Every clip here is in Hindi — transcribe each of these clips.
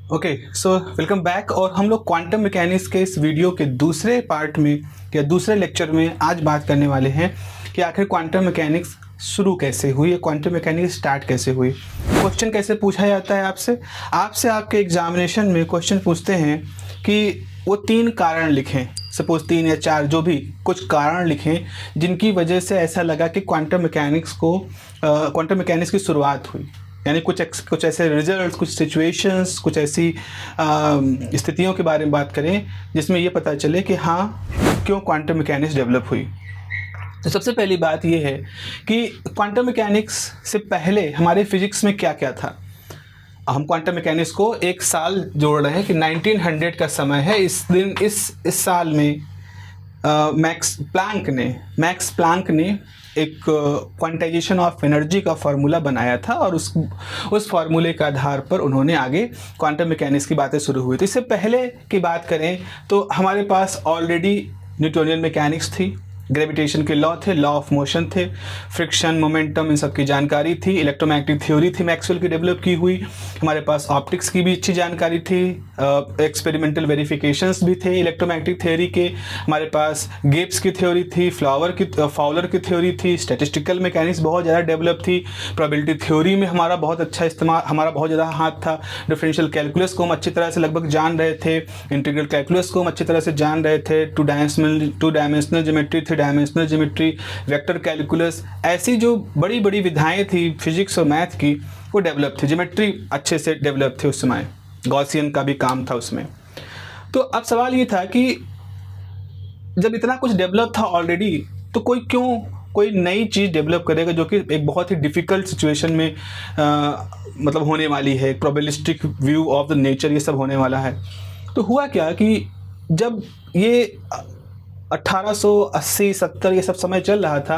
Okay so welcome back. और हम लोग क्वांटम मैकेनिक्स के इस वीडियो के दूसरे पार्ट में या दूसरे लेक्चर में आज बात करने वाले हैं कि आखिर क्वांटम मैकेनिक्स शुरू कैसे हुई है, क्वांटम मैकेनिक्स स्टार्ट कैसे हुई। क्वेश्चन कैसे पूछा जाता है आपसे आपके एग्जामिनेशन में क्वेश्चन पूछते हैं कि वो 3 कारण लिखें, सपोज 3 या 4 जो भी कुछ कारण लिखें जिनकी वजह से ऐसा लगा कि क्वांटम मैकेनिक्स की शुरुआत हुई। यानी कुछ ऐसे रिजल्ट, कुछ सिचुएशंस, कुछ ऐसी स्थितियों के बारे में बात करें जिसमें ये पता चले कि हाँ क्यों क्वांटम मैकेनिक्स डेवलप हुई। तो सबसे पहली बात ये है कि क्वांटम मैकेनिक्स से पहले हमारे फिजिक्स में क्या क्या था। हम क्वांटम मैकेनिक्स को एक साल जोड़ रहे हैं कि 1900 का समय है। इस साल में मैक्स प्लैंक ने एक क्वांटाइजेशन ऑफ एनर्जी का फार्मूला बनाया था और उस फार्मूले के आधार पर उन्होंने आगे क्वांटम मैकेनिक्स की बातें शुरू हुई। तो इससे पहले की बात करें तो हमारे पास ऑलरेडी न्यूटोनियन मैकेनिक्स थी, ग्रेविटेशन के लॉ थे, लॉ ऑफ मोशन थे, फ्रिक्शन, मोमेंटम, इन सब की जानकारी थी, इलेक्ट्रोमैग्नेटिक थ्योरी थी मैक्सवेल की डेवलप की हुई, हमारे पास ऑप्टिक्स की भी अच्छी जानकारी थी, एक्सपेरिमेंटल वेरिफिकेशंस भी थे इलेक्ट्रोमैग्नेटिक थ्योरी के, हमारे पास गिब्स की थ्योरी थी, फाउलर की थ्योरी थी, स्टैटिस्टिकल मैकेनिक्स बहुत ज़्यादा डेवलप थी, प्रोबेबिलिटी थ्योरी में हमारा बहुत ज़्यादा हाथ था, डिफरेंशियल कैलकुलस को हम अच्छी तरह से लगभग जान रहे थे, इंटीग्रल कैलकुलस को हम अच्छी तरह से जान रहे थे, टू डायमेंशनल ज्योमेट्री थी, डायमेंशनल ज्योमेट्री, वेक्टर कैलकुलस, ऐसी जो बड़ी बड़ी विधाएं थी फिजिक्स और मैथ की वो डेवलप थी। ज्योमेट्री अच्छे से डेवलप थी उस समय, गॉसियन का भी काम था उसमें। तो अब सवाल ये था कि जब इतना कुछ डेवलप था ऑलरेडी तो कोई नई चीज़ डेवलप करेगा जो कि एक बहुत ही डिफ़िकल्ट सिचुएशन में मतलब होने वाली है, probabilistic view of the nature, ये सब होने वाला है। तो हुआ क्या कि जब ये 1880-70 ये सब समय चल रहा था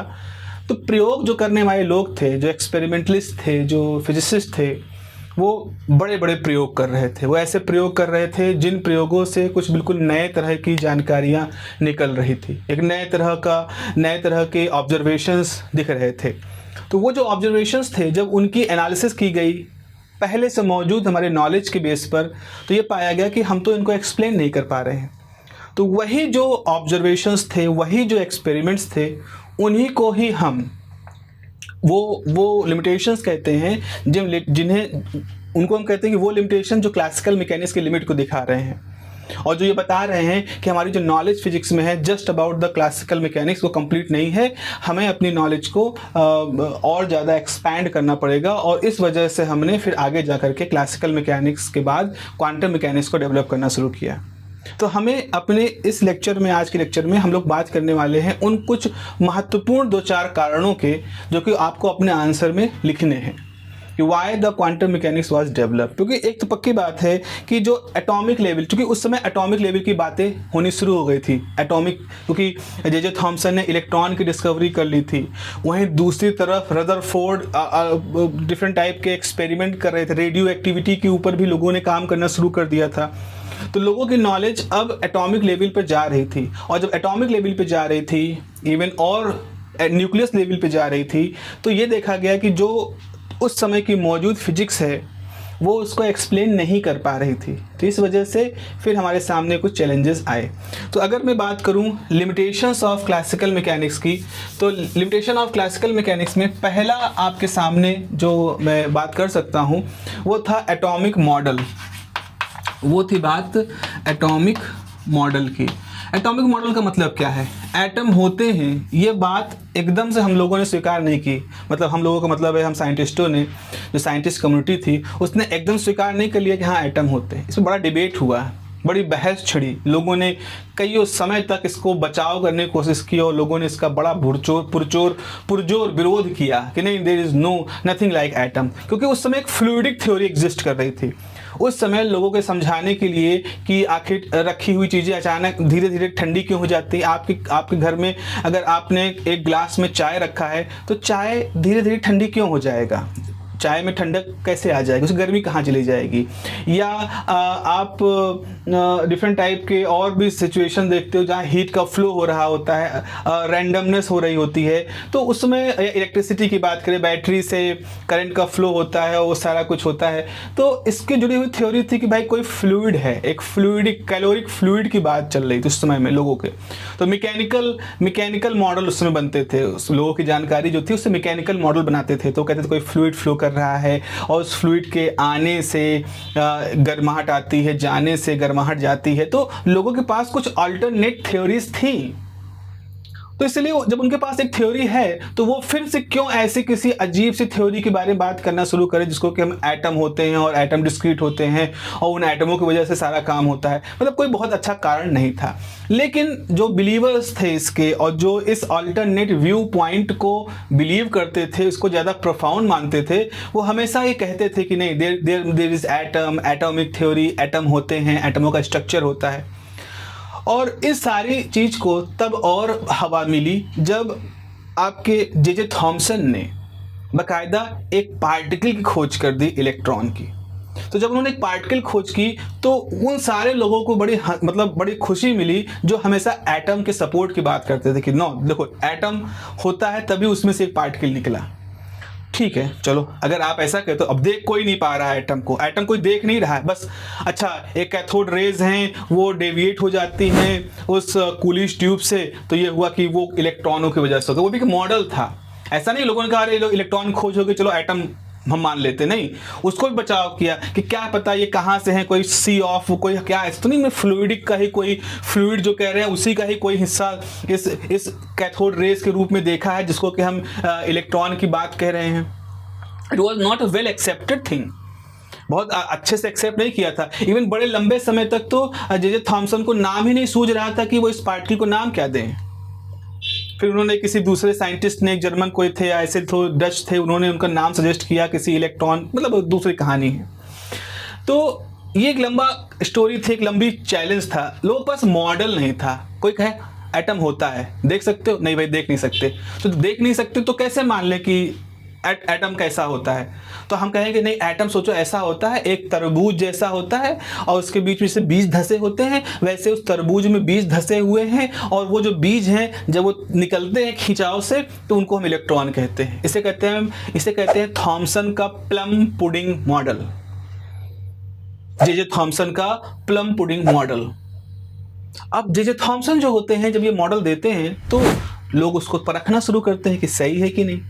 तो प्रयोग जो करने वाले लोग थे, जो एक्सपेरिमेंटलिस्ट थे, जो फिजिसिस्ट थे, वो बड़े बड़े प्रयोग कर रहे थे। वो ऐसे प्रयोग कर रहे थे जिन प्रयोगों से कुछ बिल्कुल नए तरह की जानकारियाँ निकल रही थी, एक नए तरह के ऑब्जर्वेशंस दिख रहे थे। तो वो जो ऑब्जर्वेशंस थे जब उनकी एनालिसिस की गई पहले से मौजूद हमारे नॉलेज के बेस पर, तो ये पाया गया कि हम तो इनको एक्सप्लेन नहीं कर पा रहे हैं। तो वही जो ऑब्जर्वेशंस थे, वही जो एक्सपेरिमेंट्स थे, उन्हीं को ही हम वो लिमिटेशंस कहते हैं उनको हम कहते हैं कि वो लिमिटेशन जो क्लासिकल मैकेनिक्स के लिमिट को दिखा रहे हैं और जो ये बता रहे हैं कि हमारी जो नॉलेज फिजिक्स में है just about the classical mechanics वो कंप्लीट नहीं है, हमें अपनी नॉलेज को और ज़्यादा एक्सपैंड करना पड़ेगा। और इस वजह से हमने फिर आगे जा कर के क्लासिकल मैकेनिक्स के बाद क्वांटम मैकेनिक्स को डेवलप करना शुरू किया। तो हमें अपने इस लेक्चर में, आज के लेक्चर में हम लोग बात करने वाले हैं उन कुछ महत्वपूर्ण 2-4 कारणों के जो कि आपको अपने आंसर में लिखने हैं कि why the quantum mechanics was develop. क्योंकि एक तो पक्की बात है कि जो एटॉमिक लेवल, क्योंकि उस समय एटॉमिक लेवल की बातें होनी शुरू हो गई थी, एटॉमिक, क्योंकि जे थॉमसन ने इलेक्ट्रॉन की डिस्कवरी कर ली थी, वहीं दूसरी तरफ रदरफोर्ड डिफरेंट टाइप के एक्सपेरिमेंट कर रहे थे, रेडियो एक्टिविटी के ऊपर भी लोगों ने काम करना शुरू कर दिया था। तो लोगों की नॉलेज अब एटॉमिक लेवल पर जा रही थी, और जब एटॉमिक लेवल पे जा रही थी, इवन और न्यूक्लियस लेवल पे जा रही थी, तो ये देखा गया कि जो उस समय की मौजूद फिजिक्स है वो उसको एक्सप्लेन नहीं कर पा रही थी। तो इस वजह से फिर हमारे सामने कुछ चैलेंजेस आए। तो अगर मैं बात करूं लिमिटेशंस ऑफ क्लासिकल मैकेनिक्स की, तो लिमिटेशन ऑफ क्लासिकल मैकेनिक्स में पहला आपके सामने जो मैं बात कर सकता हूं वो था एटॉमिक मॉडल। वो थी बात एटॉमिक मॉडल की। एटॉमिक मॉडल का मतलब क्या है? एटम होते हैं, ये बात एकदम से हम लोगों ने स्वीकार नहीं की। मतलब हम लोगों का मतलब है, हम साइंटिस्टों ने, जो साइंटिस्ट कम्युनिटी थी उसने एकदम स्वीकार नहीं कर लिया कि हाँ एटम होते हैं। इसमें बड़ा डिबेट हुआ, बड़ी बहस छिड़ी, लोगों ने कई समय तक इसको बचाव करने की कोशिश की और लोगों ने इसका बड़ा पुरजोर विरोध किया कि नहीं, there is nothing like atom. क्योंकि उस समय एक फ्लूइडिक थ्योरी एग्जिस्ट कर रही थी। उस समय लोगों के समझाने के लिए कि आखिर रखी हुई चीज़ें अचानक धीरे धीरे ठंडी क्यों हो जाती है। आपके घर में अगर आपने एक गिलास में चाय रखा है तो चाय धीरे धीरे ठंडी क्यों हो जाएगा? चाय में ठंडक कैसे आ जाएगी, उसकी गर्मी कहाँ चली जाएगी। या आप डिफरेंट टाइप के और भी सिचुएशन देखते हो जहाँ हीट का फ्लो हो रहा होता है, रैंडमनेस हो रही होती है, तो उसमें इलेक्ट्रिसिटी की बात करें, बैटरी से करंट का फ्लो होता है, वो सारा कुछ होता है। तो इसके जुड़ी हुई थ्योरी थी कि भाई कोई फ्लूइड है, एक फ्लूइडिक कैलोरिक फ्लूइड की बात चल रही थी उस समय में लोगों के। तो मैकेनिकल मॉडल उसमें बनते थे, उस लोगों की जानकारी जो थी उससे मैकेनिकल मॉडल बनाते थे। तो कहते थे कोई फ्लूइड फ्लो कर रहा है और उस फ्लूइड के आने से गर्माहट आती है, जाने से गर्माहट जाती है। तो लोगों के पास कुछ अल्टरनेट थ्योरीज थी। तो इसलिए जब उनके पास एक थ्योरी है तो वो फिर से क्यों ऐसी किसी अजीब सी थ्योरी के बारे में बात करना शुरू करें जिसको कि हम एटम होते हैं और एटम डिस्क्रीट होते हैं और उन एटमों की वजह से सारा काम होता है। मतलब कोई बहुत अच्छा कारण नहीं था। लेकिन जो बिलीवर्स थे इसके और जो इस अल्टरनेट व्यू पॉइंट को बिलीव करते थे, इसको ज़्यादा प्रोफाउंड मानते थे, वो हमेशा ये कहते थे कि नहीं, there is atom, atomic theory, atom होते हैं, एटमों का स्ट्रक्चर होता है। और इस सारी चीज़ को तब और हवा मिली जब आपके जे थॉमसन ने बाकायदा एक पार्टिकल की खोज कर दी, इलेक्ट्रॉन की। तो जब उन्होंने एक पार्टिकल खोज की तो उन सारे लोगों को बड़ी खुशी मिली जो हमेशा एटम के सपोर्ट की बात करते थे कि नो देखो, एटम होता है तभी उसमें से एक पार्टिकल निकला। ठीक है, चलो अगर आप ऐसा कहते हो, अब देख कोई नहीं पा रहा है एटम को, एटम कोई देख नहीं रहा है, बस अच्छा एक कैथोड रेज हैं वो डेविएट हो जाती हैं उस कूलिश ट्यूब से, तो ये हुआ कि वो इलेक्ट्रॉनों की वजह से होगा। वो भी एक मॉडल था, ऐसा नहीं लोगों ने कहा अरे इलेक्ट्रॉन खोज हो गई चलो एटम हम मान लेते, नहीं, उसको भी बचाव किया कि क्या पता ये कहाँ से है, कोई सी ऑफ, कोई क्या, ऐसा तो नहीं मैं फ्लूइडिक का ही कोई फ्लूइड जो कह रहे हैं उसी का ही कोई हिस्सा इस कैथोड रेस के रूप में देखा है जिसको कि हम इलेक्ट्रॉन की बात कह रहे हैं। It was not a well accepted thing, बहुत अच्छे से एक्सेप्ट नहीं किया था। इवन बड़े लंबे समय तक तो जे थॉमसन को नाम ही नहीं सूझ रहा था कि वो इस पार्टिकल को नाम क्या दें। फिर उन्होंने किसी दूसरे साइंटिस्ट ने, एक जर्मन कोई थे या ऐसे तो डच थे, उन्होंने उनका नाम सजेस्ट किया किसी इलेक्ट्रॉन, मतलब दूसरी कहानी है। तो ये एक लंबा स्टोरी थी, एक लंबी चैलेंज था। लोगों के पास मॉडल नहीं था। कोई कहे एटम होता है, देख सकते हो? नहीं भाई, देख नहीं सकते। तो देख नहीं सकते तो कैसे मान ले कि एटम कैसा होता है? तो हम कहेंगे नहीं, एटम सोचो ऐसा होता है, एक तरबूज जैसा होता है और उसके बीच में से बीज धसे होते हैं, वैसे उस तरबूज में बीज धसे हुए हैं और वो जो बीज हैं जब वो निकलते हैं खिंचाव से तो उनको हम इलेक्ट्रॉन कहते हैं। इसे कहते हैं थॉमसन का plum pudding model. J Thomson का प्लम पुडिंग मॉडल। अब जे थॉमसन जो होते हैं जब ये मॉडल देते हैं तो लोग उसको परखना शुरू करते हैं कि सही है कि नहीं।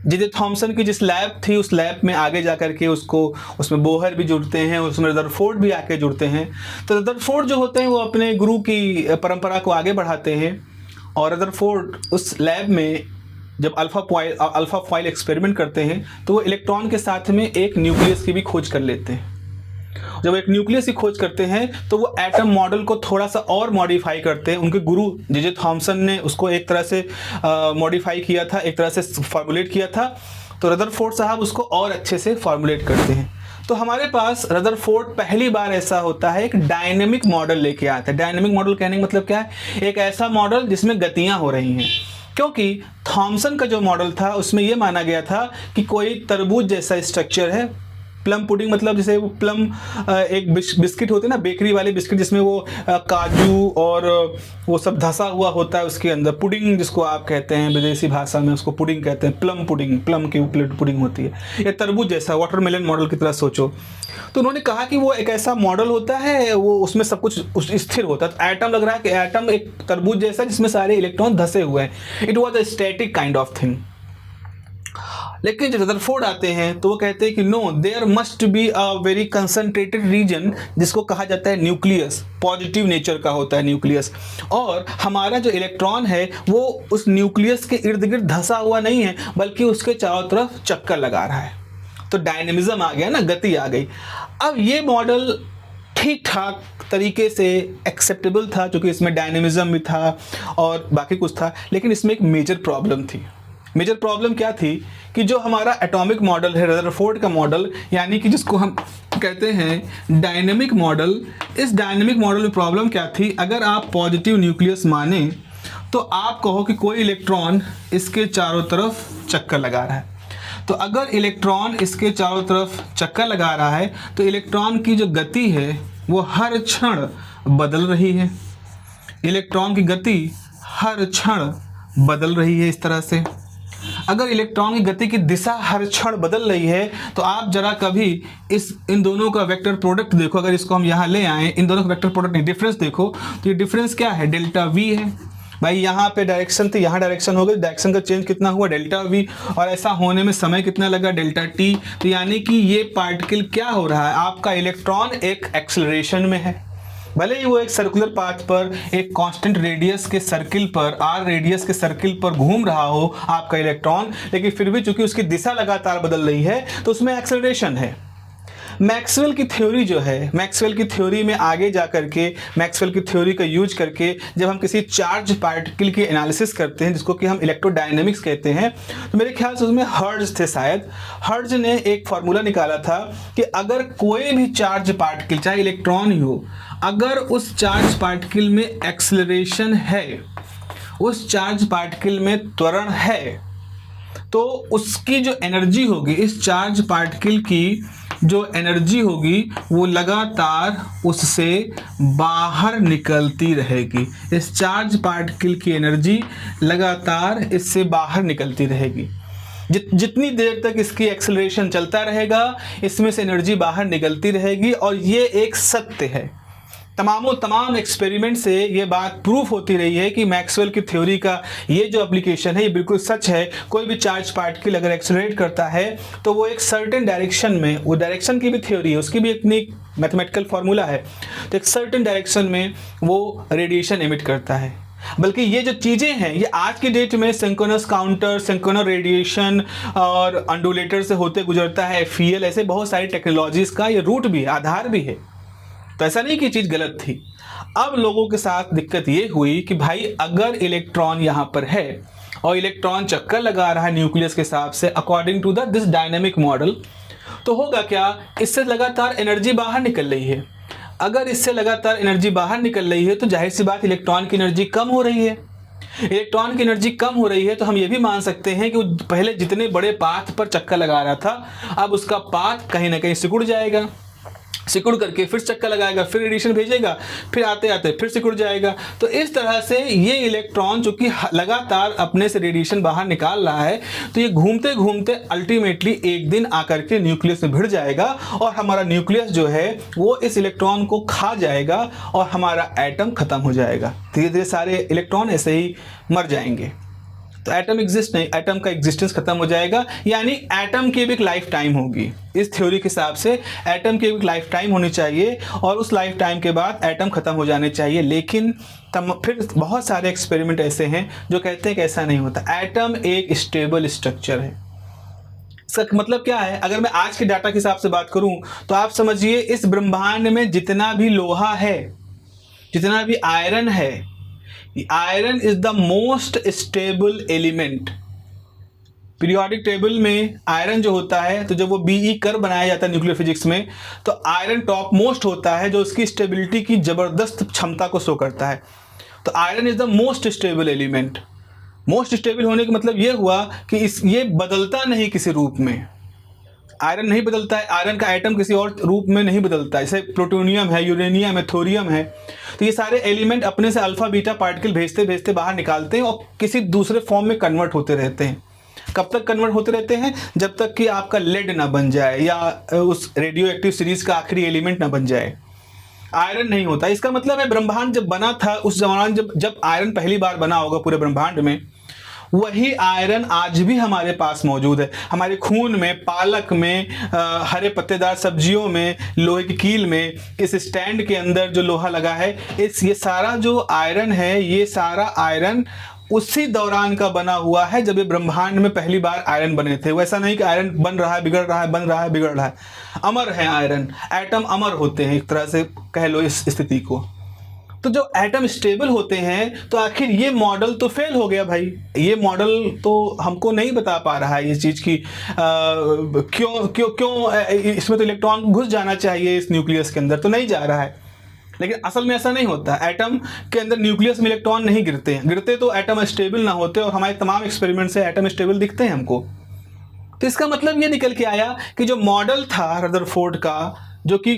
जे थॉमसन की जिस लैब थी उस लैब में आगे जा करके उसमें बोहर भी जुड़ते हैं, उसमें रदरफोर्ड भी आके जुड़ते हैं। तो रदरफोर्ड जो होते हैं वो अपने गुरु की परंपरा को आगे बढ़ाते हैं और रदरफोर्ड उस लैब में जब अल्फा फॉइल एक्सपेरिमेंट करते हैं तो वो इलेक्ट्रॉन के साथ में एक न्यूक्लियस की भी खोज कर लेते हैं। जब एक न्यूक्लियस की खोज करते हैं तो वो एटम मॉडल को थोड़ा सा और मॉडिफाई करते हैं। उनके गुरु जे थॉमसन ने उसको एक तरह से मॉडिफाई किया था, एक तरह से फॉर्मुलेट किया था, तो रदरफोर्ड साहब उसको और अच्छे से फॉर्मुलेट करते हैं। तो हमारे पास रदरफोर्ड पहली बार ऐसा होता है एक डायनेमिक मॉडल लेके आता है। डायनेमिक मॉडल कहने का मतलब क्या है? एक ऐसा मॉडल जिसमें गतियाँ हो रही हैं, क्योंकि थॉमसन का जो मॉडल था उसमें यह माना गया था कि कोई तरबूज जैसा स्ट्रक्चर है। प्लम पुडिंग मतलब जैसे वो प्लम एक बिस्किट होते हैं ना, बेकरी वाले बिस्किट जिसमें वो काजू और वो सब धसा हुआ होता है उसके अंदर, पुडिंग जिसको आप कहते हैं विदेशी भाषा में उसको पुडिंग कहते हैं। प्लम पुडिंग, प्लम की ऊपर पुडिंग होती है। ये तरबूज जैसा वाटरमेलन मॉडल की तरह सोचो। तो उन्होंने कहा कि वो एक ऐसा मॉडल होता है, वो उसमें सब कुछ स्थिर होता है। तो एटम लग रहा है कि एटम एक तरबूज जैसा जिसमें सारे इलेक्ट्रॉन धसे हुए हैं। It was a static kind of thing. लेकिन जब रदरफोर्ड आते हैं तो वो कहते हैं कि no, there must be a very concentrated region जिसको कहा जाता है न्यूक्लियस। पॉजिटिव नेचर का होता है न्यूक्लियस, और हमारा जो इलेक्ट्रॉन है वो उस न्यूक्लियस के इर्द गिर्द धसा हुआ नहीं है बल्कि उसके चारों तरफ चक्कर लगा रहा है। तो डायनेमिज्म आ गया ना, गति आ गई। अब ये मॉडल ठीक ठाक तरीके से एक्सेप्टेबल था क्योंकि इसमें डायनेमिज्म भी था और बाकी कुछ था, लेकिन इसमें एक मेजर प्रॉब्लम थी। मेजर प्रॉब्लम क्या थी कि जो हमारा एटॉमिक मॉडल है, रदरफोर्ड का मॉडल, यानी कि जिसको हम कहते हैं डायनेमिक मॉडल, इस डायनेमिक मॉडल में प्रॉब्लम क्या थी? अगर आप पॉजिटिव न्यूक्लियस माने तो आप कहो कि कोई इलेक्ट्रॉन इसके चारों तरफ चक्कर लगा रहा है। तो अगर इलेक्ट्रॉन इसके चारों तरफ चक्कर लगा रहा है तो इलेक्ट्रॉन की जो गति है वो हर क्षण बदल रही है। इलेक्ट्रॉन की गति हर क्षण बदल रही है इस तरह से। अगर इलेक्ट्रॉन की गति की दिशा हर क्षण बदल रही है तो आप जरा कभी इन दोनों का वेक्टर प्रोडक्ट देखो। अगर इसको हम यहाँ ले आए, इन दोनों का वेक्टर प्रोडक्ट नहीं, डिफरेंस देखो तो ये डिफरेंस क्या है, डेल्टा वी है। भाई यहाँ पे डायरेक्शन थी, यहाँ डायरेक्शन हो गई, डायरेक्शन का चेंज कितना हुआ, डेल्टा वी, और ऐसा होने में समय कितना लगा, डेल्टा टी। तो यानी कि ये पार्टिकल क्या हो रहा है, आपका इलेक्ट्रॉन एक एक्सेलरेशन में है। भले ही वो एक सर्कुलर पाथ पर एक कांस्टेंट रेडियस के सर्किल पर, आर रेडियस के सर्किल पर घूम रहा हो आपका इलेक्ट्रॉन, लेकिन फिर भी चूंकि उसकी दिशा लगातार बदल रही है तो उसमें एक्सेलरेशन है। मैक्सवेल की थ्योरी जो है, मैक्सवेल की थ्योरी में आगे जा करके, मैक्सवेल की थ्योरी का यूज करके जब हम किसी चार्ज पार्टिकल की एनालिसिस करते हैं जिसको कि हम इलेक्ट्रोडायनेमिक्स कहते हैं, तो मेरे ख्याल से उसमें हर्ट्ज थे शायद, हर्ट्ज ने एक फार्मूला निकाला था कि अगर कोई भी चार्ज पार्टिकल, चाहे इलेक्ट्रॉन ही हो, अगर उस चार्ज पार्टिकल में एक्सेलरेशन है, उस चार्ज पार्टिकल में त्वरण है, तो उसकी जो एनर्जी होगी, इस चार्ज पार्टिकल की जो एनर्जी होगी वो लगातार उससे बाहर निकलती रहेगी। इस चार्ज पार्टिकल की एनर्जी लगातार इससे बाहर निकलती रहेगी। जितनी देर तक इसकी एक्सेलरेशन चलता रहेगा इसमें से एनर्जी बाहर निकलती रहेगी। और ये एक सत्य है, तमाम एक्सपेरिमेंट से ये बात प्रूफ होती रही है कि मैक्सवेल की थ्योरी का ये जो एप्लीकेशन है ये बिल्कुल सच है। कोई भी चार्ज पार्टिकल अगर एक्सेलरेट करता है तो वो एक सर्टेन डायरेक्शन में, वो डायरेक्शन की भी थ्योरी है, उसकी भी अपनी मैथमेटिकल फार्मूला है, तो एक सर्टेन डायरेक्शन में वो रेडिएशन एमिट करता है। बल्कि ये जो चीज़ें हैं ये आज की डेट में सिंक्रोनस काउंटर, सिंक्रोनस रेडिएशन और अंडुलेटर से होते गुजरता है, FEL, ऐसे बहुत सारी टेक्नोलॉजीज़ का ये रूट भी है, आधार भी है। तो ऐसा नहीं कि चीज़ गलत थी। अब लोगों के साथ दिक्कत ये हुई कि भाई अगर इलेक्ट्रॉन यहाँ पर है और इलेक्ट्रॉन चक्कर लगा रहा है न्यूक्लियस के हिसाब से according to this dynamic model, तो होगा क्या, इससे लगातार एनर्जी बाहर निकल रही है। अगर इससे लगातार एनर्जी बाहर निकल रही है तो जाहिर सी बात इलेक्ट्रॉन की एनर्जी कम हो रही है। इलेक्ट्रॉन की एनर्जी कम हो रही है तो हम ये भी मान सकते हैं कि वो पहले जितने बड़े पाथ पर चक्कर लगा रहा था अब उसका पाथ कहीं ना कहीं सिकुड़ जाएगा, सिकुड़ करके फिर चक्कर लगाएगा, फिर रेडिएशन भेजेगा, फिर आते आते फिर सिकुड़ जाएगा। तो इस तरह से ये इलेक्ट्रॉन जो कि लगातार अपने से रेडिएशन बाहर निकाल रहा है तो ये घूमते घूमते अल्टीमेटली एक दिन आकर के न्यूक्लियस में भिड़ जाएगा और हमारा न्यूक्लियस जो है वो इस इलेक्ट्रॉन को खा जाएगा और हमारा एटम खत्म हो जाएगा। धीरे धीरे सारे इलेक्ट्रॉन ऐसे ही मर जाएंगे। तो एटम एग्जिस्ट नहीं, एटम का एग्जिस्टेंस खत्म हो जाएगा, यानी एटम की भी एक लाइफ टाइम होगी। इस थ्योरी के हिसाब से एटम की एक लाइफ टाइम होनी चाहिए और उस लाइफ टाइम के बाद एटम खत्म हो जाने चाहिए। लेकिन फिर बहुत सारे एक्सपेरिमेंट ऐसे हैं जो कहते हैं कि ऐसा नहीं होता। एटम एक स्टेबल स्ट्रक्चर है। इसका मतलब क्या है, अगर मैं आज के डाटा के हिसाब से बात करूं तो आप समझिए इस ब्रह्मांड में जितना भी लोहा है, जितना भी आयरन है, iron is the most stable element. Periodic table में आयरन जो होता है, तो जब वो BE कर्व बनाया जाता है न्यूक्लियर फिजिक्स में, तो आयरन टॉप मोस्ट होता है जो उसकी स्टेबिलिटी की जबरदस्त क्षमता को शो करता है। तो iron is the most stable element. Most stable होने का मतलब ये हुआ कि ये बदलता नहीं किसी रूप में। आयरन नहीं बदलता है, आयरन का एटम किसी और रूप में नहीं बदलता है, जैसे प्लूटोनियम है, यूरेनियम है, थोरियम है। तो ये सारे एलिमेंट अपने से अल्फा बीटा पार्टिकल भेजते भेजते बाहर निकालते हैं और किसी दूसरे फॉर्म में कन्वर्ट होते रहते हैं। कब तक कन्वर्ट होते रहते हैं, जब तक कि आपका लेड ना बन जाए या उस रेडियो एक्टिव सीरीज का आखिरी एलिमेंट ना बन जाए। आयरन नहीं होता। इसका मतलब है ब्रह्मांड जब बना था उस जमाने जब आयरन पहली बार बना होगा पूरे ब्रह्मांड में, वही आयरन आज भी हमारे पास मौजूद है। हमारे खून में, पालक में, हरे पत्तेदार सब्जियों में, लोहे की कील में, इस स्टैंड के अंदर जो लोहा लगा है, ये सारा जो आयरन है, ये सारा आयरन उसी दौरान का बना हुआ है जब ये ब्रह्मांड में पहली बार आयरन बने थे। वैसा नहीं कि आयरन बन रहा है, बिगड़ रहा है, बन रहा है, बिगड़ रहा है। अमर है आयरन, एटम अमर होते हैं, एक तरह से कह लो इस स्थिति को। तो जो एटम स्टेबल होते हैं, तो आखिर ये मॉडल तो फेल हो गया भाई। ये मॉडल तो हमको नहीं बता पा रहा है इस चीज़ की क्यों क्यों क्यों इसमें तो इलेक्ट्रॉन घुस जाना चाहिए इस न्यूक्लियस के अंदर, तो नहीं जा रहा है। लेकिन असल में ऐसा नहीं होता। एटम के अंदर न्यूक्लियस में इलेक्ट्रॉन नहीं गिरते हैं, गिरते तो एटम स्टेबल ना होते। और हमारे तमाम एक्सपेरिमेंट से एटम स्टेबल दिखते हैं हमको। तो इसका मतलब ये निकल के आया कि जो मॉडल था रदरफोर्ड का, जो कि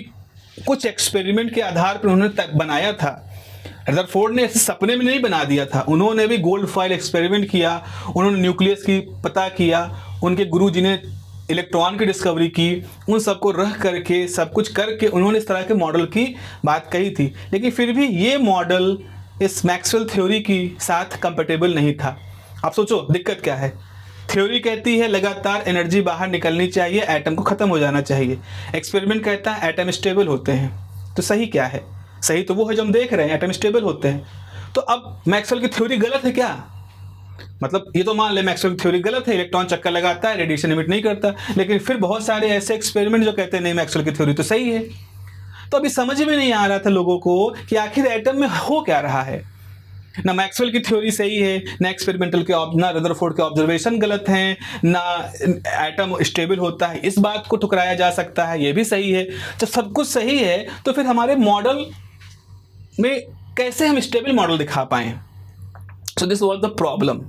कुछ एक्सपेरिमेंट के आधार पर उन्होंने बनाया था, रदरफोर्ड ने ऐसे सपने में नहीं बना दिया था, उन्होंने भी गोल्ड फॉइल एक्सपेरिमेंट किया, उन्होंने न्यूक्लियस की पता किया, उनके गुरुजी ने इलेक्ट्रॉन की डिस्कवरी की, उन सबको रख करके सब कुछ करके उन्होंने इस तरह के मॉडल की बात कही थी। लेकिन फिर भी ये मॉडल इस मैक्सवेल थ्योरी की साथ कंपेटेबल नहीं था। आप सोचो दिक्कत क्या है। थ्योरी कहती है लगातार एनर्जी बाहर निकलनी चाहिए, एटम को ख़त्म हो जाना चाहिए। एक्सपेरिमेंट कहता है एटम स्टेबल होते हैं। तो सही क्या है? सही तो वो है जो हम देख रहे हैं, एटम स्टेबल होते हैं। तो अब मैक्सवेल की थ्योरी गलत है क्या? मतलब ये तो मान ले मैक्सवेल की थ्योरी गलत है, इलेक्ट्रॉन चक्कर लगाता है, रेडिएशन इमिट नहीं करता, लेकिन फिर बहुत सारे ऐसे एक्सपेरिमेंट जो कहते हैं नहीं मैक्सवेल की थ्योरी तो सही है। तो अभी समझ में नहीं आ रहा था लोगों को कि आखिर एटम में हो क्या रहा है। ना मैक्सवेल की थ्योरी सही है, ना एक्सपेरिमेंटल के ना रदरफोर्ड के ऑब्जर्वेशन गलत हैं, ना एटम स्टेबल होता है इस बात को ठुकराया जा सकता है, ये भी सही है। जब सब कुछ सही है तो फिर हमारे मॉडल में कैसे हम स्टेबल मॉडल दिखा पाएं? So this was the problem,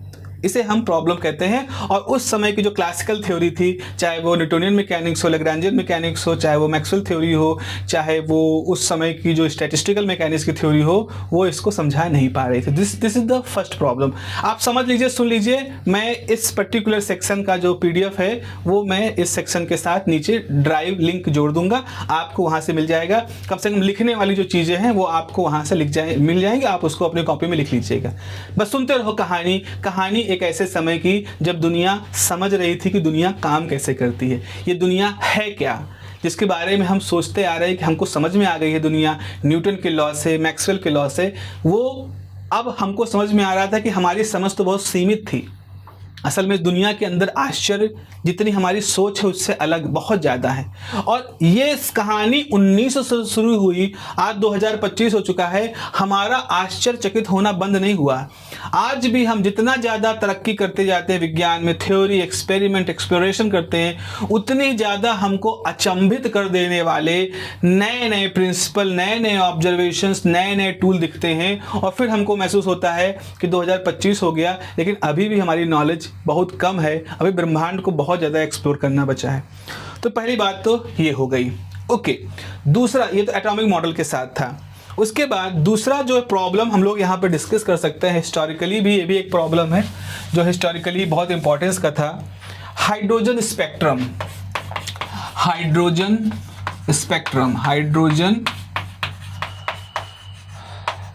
इसे हम प्रॉब्लम कहते हैं। और उस समय की जो क्लासिकल थ्योरी थी, चाहे वो न्यूटोनियन मैकेनिक्स हो, लैग्रेंजियन मैकेनिक्स हो, चाहे वो मैक्सवेल थ्योरी हो, चाहे वो उस समय की जो स्टैटिस्टिकल मैकेनिक्स की थ्योरी हो, वो इसको समझा नहीं पा रही थी। This is the first problem. आप समझ लीजिए, सुन लीजिए, मैं इस पर्टिकुलर सेक्शन का जो PDF है वो मैं इस सेक्शन के साथ नीचे ड्राइव लिंक जोड़ दूंगा, आपको वहाँ से मिल जाएगा। कम से कम लिखने वाली जो चीज़ें हैं वो आपको वहाँ से मिल जाएंगी, आप उसको अपनी कॉपी में लिख लीजिएगा। बस सुनते रहो कहानी एक ऐसे समय की जब दुनिया समझ रही थी कि दुनिया काम कैसे करती है, ये दुनिया है क्या, जिसके बारे में हम सोचते आ रहे हैं कि हमको समझ में आ गई है दुनिया न्यूटन के लॉ से, मैक्सवेल के लॉ से। वो अब हमको समझ में आ रहा था कि हमारी समझ तो बहुत सीमित थी। असल में दुनिया के अंदर आश्चर्य जितनी हमारी सोच है उससे अलग बहुत ज़्यादा है। और ये कहानी 1900 से शुरू हुई, आज 2025 हो चुका है, हमारा आश्चर्यचकित होना बंद नहीं हुआ। आज भी हम जितना ज़्यादा तरक्की करते जाते हैं विज्ञान में, थ्योरी, एक्सपेरिमेंट, एक्सप्लोरेशन करते हैं, उतनी ज़्यादा हमको अचंभित कर देने वाले नए नए प्रिंसिपल, नए नए ऑब्जर्वेशंस, नए नए टूल दिखते हैं। और फिर हमको महसूस होता है कि 2025 हो गया, लेकिन अभी भी हमारी नॉलेज बहुत कम है, अभी ब्रह्मांड को बहुत ज़्यादा एक्सप्लोर करना बचा है। तो पहली बात तो ये हो गई। ओके, दूसरा, ये तो एटॉमिक मॉडल के साथ था। उसके बाद दूसरा जो प्रॉब्लम हम लोग यहाँ पर डिस्कस कर सकते हैं, हिस्टोरिकली भी ये भी एक प्रॉब्लम है जो हिस्टोरिकली बहुत इंपॉर्टेंस का था, hydrogen spectrum. Hydrogen spectrum, hydrogen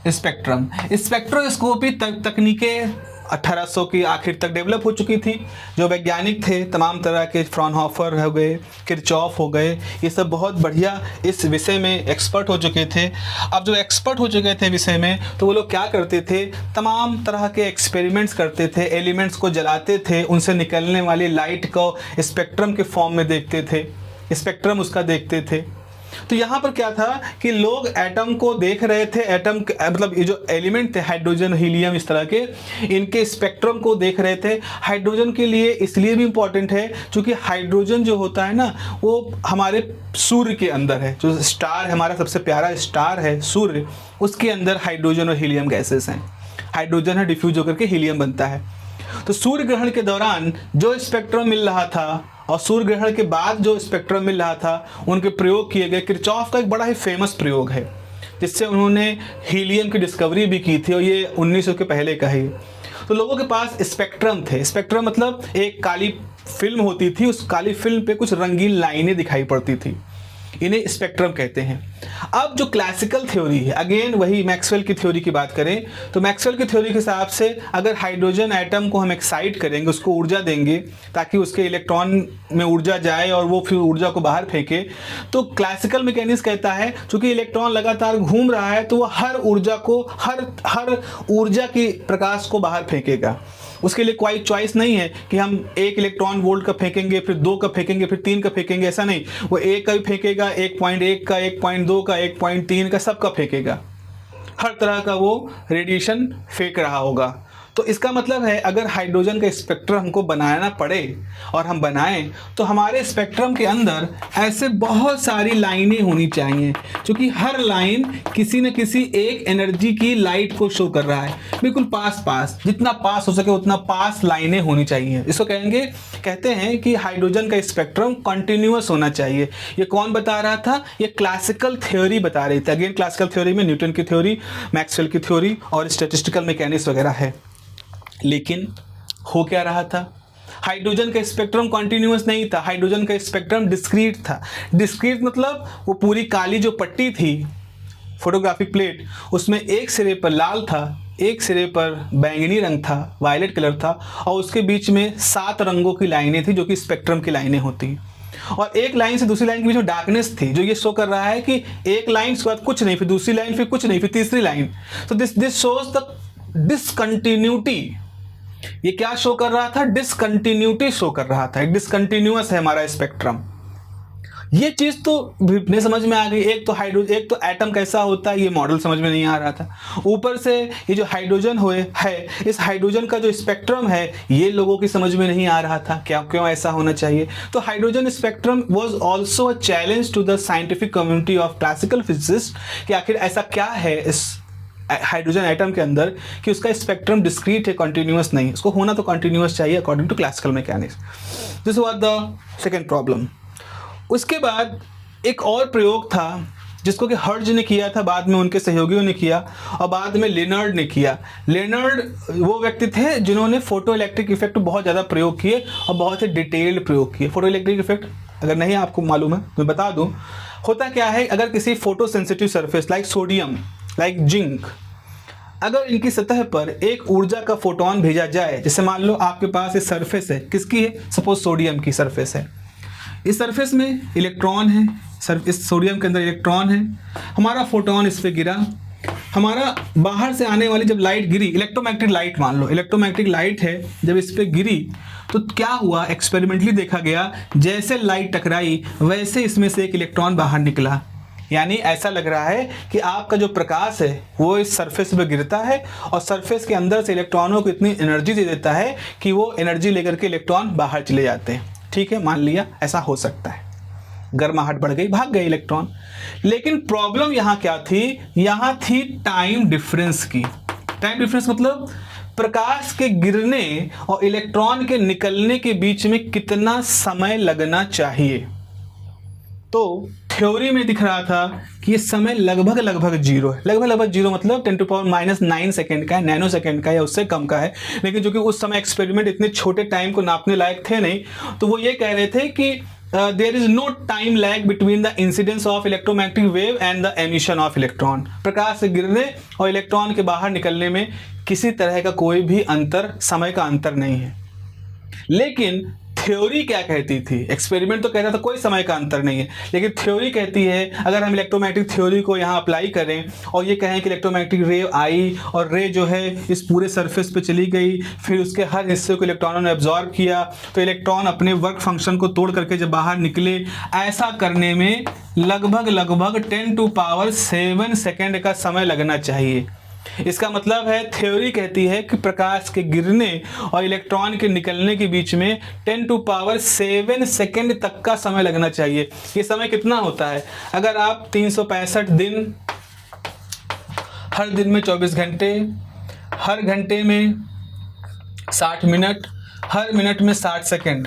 spectrum. Spectroscopy तकनीकें 1800 की आखिर तक डेवलप हो चुकी थी। जो वैज्ञानिक थे तमाम तरह के, फ्रॉनहोफर हो गए, किरचॉफ हो गए, ये सब बहुत बढ़िया इस विषय में एक्सपर्ट हो चुके थे। अब जो एक्सपर्ट हो चुके थे विषय में, तो वो लोग क्या करते थे, तमाम तरह के एक्सपेरिमेंट्स करते थे, एलिमेंट्स को जलाते थे, उनसे निकलने वाली लाइट को स्पेक्ट्रम के फॉर्म में देखते थे, स्पेक्ट्रम उसका देखते थे। तो यहाँ पर क्या था कि लोग एटम को देख रहे थे, एटम मतलब ये जो एलिमेंट थे हाइड्रोजन, हीलियम, इस तरह के, इनके स्पेक्ट्रम को देख रहे थे। हाइड्रोजन के लिए इसलिए भी इम्पॉर्टेंट है क्योंकि हाइड्रोजन जो होता है ना, वो हमारे सूर्य के अंदर है, जो स्टार है, हमारा सबसे प्यारा स्टार है सूर्य, उसके अंदर हाइड्रोजन और हीलियम गैसेस हैं। हाइड्रोजन है डिफ्यूज होकर के हीलियम बनता है। तो सूर्य ग्रहण के दौरान जो स्पेक्ट्रम मिल रहा था और सूर्य ग्रहण के बाद जो स्पेक्ट्रम मिल रहा था, उनके प्रयोग किए गए। किरचॉफ का एक बड़ा ही फेमस प्रयोग है जिससे उन्होंने हीलियम की डिस्कवरी भी की थी, और ये 1900 के पहले का ही। तो लोगों के पास स्पेक्ट्रम थे। स्पेक्ट्रम मतलब एक काली फिल्म होती थी, उस काली फिल्म पे कुछ रंगीन लाइनें दिखाई पड़ती थी, इन्हें स्पेक्ट्रम कहते हैं। अब जो क्लासिकल थ्योरी है, अगेन वही मैक्सवेल की थ्योरी की बात करें तो मैक्सवेल की थ्योरी के हिसाब से अगर हाइड्रोजन एटम को हम एक्साइट करेंगे, उसको ऊर्जा देंगे ताकि उसके इलेक्ट्रॉन में ऊर्जा जाए और वो फिर ऊर्जा को बाहर फेंके, तो क्लासिकल मैकेनिक्स कहता है चूंकि इलेक्ट्रॉन लगातार घूम रहा है तो वो हर ऊर्जा को, हर ऊर्जा की प्रकाश को बाहर फेंकेगा। उसके लिए कोई चॉइस नहीं है कि हम 1 इलेक्ट्रॉन वोल्ट का फेंकेंगे, फिर 2 का फेंकेंगे, फिर 3 का फेंकेंगे, ऐसा नहीं। वो 1 का भी फेंकेगा, 1.1 का, 1.2 का, 1.3 का, सबका फेंकेगा। हर तरह का वो रेडिएशन फेंक रहा होगा। तो इसका मतलब है अगर हाइड्रोजन का स्पेक्ट्रम हमको बनाना पड़े और हम बनाएं तो हमारे स्पेक्ट्रम के अंदर ऐसे बहुत सारी लाइनें होनी चाहिए, क्योंकि हर लाइन किसी न किसी एक एनर्जी की लाइट को शो कर रहा है। बिल्कुल पास पास, जितना पास हो सके उतना पास लाइनें होनी चाहिए। इसको कहते हैं कि हाइड्रोजन का स्पेक्ट्रम कंटिन्यूअस होना चाहिए। ये कौन बता रहा था? ये क्लासिकल थ्योरी बता रही थी। अगेन क्लासिकल थ्योरी में न्यूटन की थ्योरी, मैक्सवेल की थ्योरी और स्टैटिस्टिकल मैकेनिक्स वगैरह है। लेकिन हो क्या रहा था? हाइड्रोजन का स्पेक्ट्रम कंटिन्यूअस नहीं था, हाइड्रोजन का स्पेक्ट्रम डिस्क्रीट था। डिस्क्रीट मतलब वो पूरी काली जो पट्टी थी फोटोग्राफिक प्लेट, उसमें एक सिरे पर लाल था, एक सिरे पर बैंगनी रंग था, वायलेट कलर था, और उसके बीच में 7 रंगों की लाइनें थी जो कि स्पेक्ट्रम की लाइनें होती। और एक लाइन से दूसरी लाइन के बीच में डार्कनेस थी, जो ये शो कर रहा है कि एक लाइन के बाद कुछ नहीं, फिर दूसरी लाइन, फिर कुछ नहीं, फिर तीसरी लाइन। तो दिस शोज द डिसकंटिन्यूटी। ये क्या शो कर रहा था? डिसकंटिन्यूटी शो कर रहा था। डिसकंटिन्यूअस है हमारा स्पेक्ट्रम। ये चीज तो नहीं समझ में आ गई। एक तो एटम कैसा होता है ये मॉडल समझ में नहीं आ रहा था। ऊपर से ये जो हाइड्रोजन है, इस हाइड्रोजन का जो स्पेक्ट्रम है ये लोगों की समझ में नहीं आ रहा था। क्यों ऐसा होना चाहिए? तो hydrogen spectrum was also a challenge to the scientific community of classical physicist कि आखिर ऐसा क्या है इस हाइड्रोजन एटम के अंदर कि उसका स्पेक्ट्रम डिस्क्रीट है, कंटिन्यूअस नहीं। उसको होना तो कंटिन्यूअस चाहिए according to classical mechanics. This was the second problem. उसके बाद एक और प्रयोग था जिसको कि हर्ट्ज ने किया था, बाद में उनके सहयोगियों ने किया, और बाद में लेनर्ड ने किया। लेनर्ड वो व्यक्ति थे जिन्होंने फोटो इलेक्ट्रिक इफेक्ट बहुत ज़्यादा प्रयोग किए और बहुत ही डिटेल्ड प्रयोग किए। फोटो इलेक्ट्रिक इफेक्ट अगर नहीं आपको मालूम है तो मैं बता दूं, होता क्या है, अगर किसी photo sensitive surface like sodium, like zinc, अगर इनकी सतह पर एक ऊर्जा का फोटोन भेजा जाए, जैसे मान लो आपके पास ये सरफेस है, किसकी है? सपोज सोडियम की सरफेस है। इस सरफेस में इलेक्ट्रॉन है, इस सोडियम के अंदर इलेक्ट्रॉन है। हमारा फोटोन इस पे गिरा, हमारा बाहर से आने वाली जब लाइट गिरी, इलेक्ट्रोमैग्नेटिक लाइट मान लो, इलेक्ट्रोमैग्नेटिक लाइट है, जब इस पे गिरी तो क्या हुआ? एक्सपेरिमेंटली देखा गया, जैसे लाइट टकराई वैसे इसमें से एक इलेक्ट्रॉन बाहर निकला। यानी ऐसा लग रहा है कि आपका जो प्रकाश है वो इस सरफेस पे गिरता है और सरफेस के अंदर से इलेक्ट्रॉनों को इतनी एनर्जी दे देता है कि वो एनर्जी लेकर के इलेक्ट्रॉन बाहर चले जाते हैं। ठीक है, मान लिया ऐसा हो सकता है, गर्माहट बढ़ गई, भाग गए इलेक्ट्रॉन। लेकिन प्रॉब्लम यहाँ क्या थी? यहाँ थी टाइम डिफरेंस की। टाइम डिफरेंस मतलब प्रकाश के गिरने और इलेक्ट्रॉन के निकलने के बीच में कितना समय लगना चाहिए। तो थ्योरी में दिख रहा था कि ये समय लगभग जीरो है। लगभग जीरो मतलब 10⁻⁹ सेकेंड का है, नैनो सेकेंड का या उससे कम का है। लेकिन जो कि उस समय एक्सपेरिमेंट इतने छोटे टाइम को नापने लायक थे नहीं, तो वो ये कह रहे थे कि there is no time lag between the incidence of electromagnetic wave and the emission of electron. प्रकाश से गिरने और इलेक्ट्रॉन के बाहर निकलने में किसी तरह का कोई भी अंतर, समय का अंतर नहीं है। लेकिन थ्योरी क्या कहती थी? एक्सपेरिमेंट तो कहता था कोई समय का अंतर नहीं है, लेकिन थ्योरी कहती है अगर हम इलेक्ट्रोमैग्नेटिक थ्योरी को यहाँ अप्लाई करें और ये कहें कि इलेक्ट्रोमैग्नेटिक रे आई और रे जो है इस पूरे सरफेस पे चली गई, फिर उसके हर हिस्से को इलेक्ट्रॉनों ने एब्जॉर्ब किया, तो इलेक्ट्रॉन अपने वर्क फंक्शन को तोड़ करके जब बाहर निकले, ऐसा करने में लगभग 10⁻⁷ सेकेंड का समय लगना चाहिए। इसका मतलब है थ्योरी कहती है कि प्रकाश के गिरने और इलेक्ट्रॉन के निकलने के बीच में 10⁻⁷ सेकेंड तक का समय लगना चाहिए। ये समय कितना होता है? अगर आप 365 दिन, हर दिन में 24 घंटे, हर घंटे में 60 मिनट, हर मिनट में 60 सेकेंड,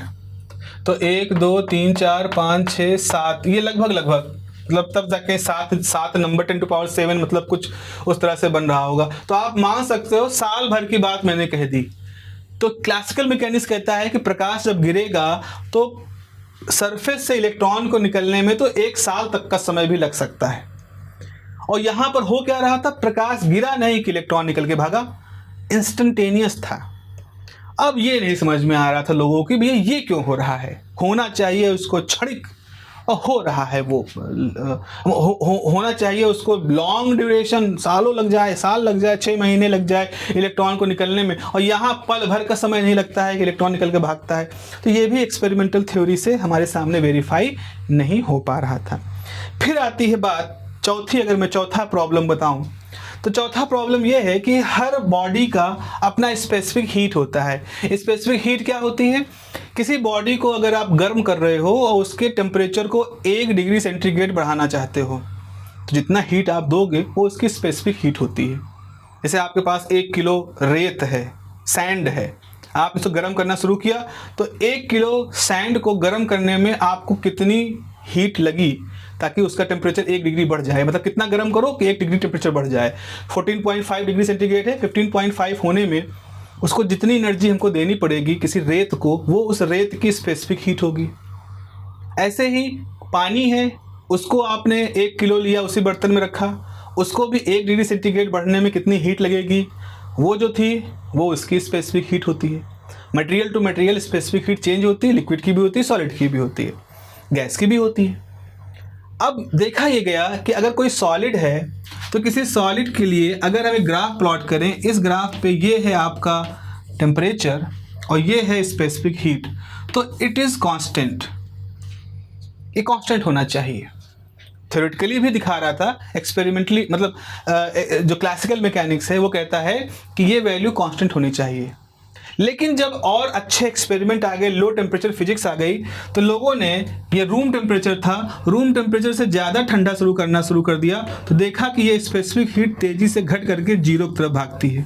तो 1 2 3 4 5 6 7, ये लगभग मतलब तब जाके 7 नंबर 10⁻⁷ मतलब कुछ उस तरह से बन रहा होगा। तो आप मान सकते हो साल भर की बात मैंने कह दी। तो क्लासिकल मैकेनिक्स कहता है कि प्रकाश जब गिरेगा तो सरफेस से इलेक्ट्रॉन को निकलने में तो 1 साल तक का समय भी लग सकता है। और यहां पर हो क्या रहा था? प्रकाश गिरा नहीं कि इलेक्ट्रॉन निकल के भागा, इंस्टेंटेनियस था। अब ये नहीं समझ में आ रहा था लोगों की भैया ये क्यों हो रहा है? होना चाहिए उसको क्षणिक, और हो रहा है वो होना चाहिए उसको लॉन्ग ड्यूरेशन, सालों लग जाए, साल लग जाए, 6 महीने लग जाए इलेक्ट्रॉन को निकलने में, और यहाँ पल भर का समय नहीं लगता है कि इलेक्ट्रॉन निकल के भागता है। तो ये भी एक्सपेरिमेंटल थ्योरी से हमारे सामने वेरीफाई नहीं हो पा रहा था। फिर आती है बात चौथी, अगर मैं चौथा प्रॉब्लम बताऊं तो चौथा प्रॉब्लम ये है कि हर बॉडी का अपना स्पेसिफिक हीट होता है। स्पेसिफिक हीट क्या होती है? किसी बॉडी को अगर आप गर्म कर रहे हो और उसके टेम्परेचर को 1 डिग्री सेंटीग्रेड बढ़ाना चाहते हो, तो जितना हीट आप दोगे वो उसकी स्पेसिफिक हीट होती है। जैसे आपके पास 1 किलो रेत है, सैंड है, आप इसको गर्म करना शुरू किया तो 1 किलो सैंड को गर्म करने में आपको कितनी हीट लगी ताकि उसका टेम्परेचर 1 डिग्री बढ़ जाए। मतलब कितना गर्म करो कि 1 डिग्री टेम्परेचर बढ़ जाए। 14.5 डिग्री सेंटीग्रेड है, 15.5 होने में उसको जितनी एनर्जी हमको देनी पड़ेगी किसी रेत को, वो उस रेत की स्पेसिफिक हीट होगी। ऐसे ही पानी है, उसको आपने 1 किलो लिया, उसी बर्तन में रखा, उसको भी 1 डिग्री सेंटीग्रेड बढ़ने में कितनी हीट लगेगी, वो जो थी वो उसकी स्पेसिफिक हीट होती है। Material to material specific heat change होती है, लिक्विड की भी होती है, सॉलिड की भी होती है, गैस की भी होती है। अब देखा ये गया कि अगर कोई सॉलिड है तो किसी सॉलिड के लिए अगर हम एक ग्राफ प्लॉट करें, इस ग्राफ पे ये है आपका टेम्परेचर और ये है स्पेसिफिक हीट, तो इट इज़ कांस्टेंट। ये कांस्टेंट होना चाहिए। थ्योरेटिकली भी दिखा रहा था, एक्सपेरिमेंटली मतलब जो क्लासिकल मैकेनिक्स है वो कहता है कि ये वैल्यू कांस्टेंट होनी चाहिए। लेकिन जब और अच्छे एक्सपेरिमेंट आ गए, लो टेम्परेचर फिजिक्स आ गई, तो लोगों ने, ये रूम टेम्परेचर था, रूम टेम्परेचर से ज़्यादा ठंडा करना शुरू कर दिया, तो देखा कि ये स्पेसिफिक हीट तेज़ी से घट करके 0 की तरफ भागती है।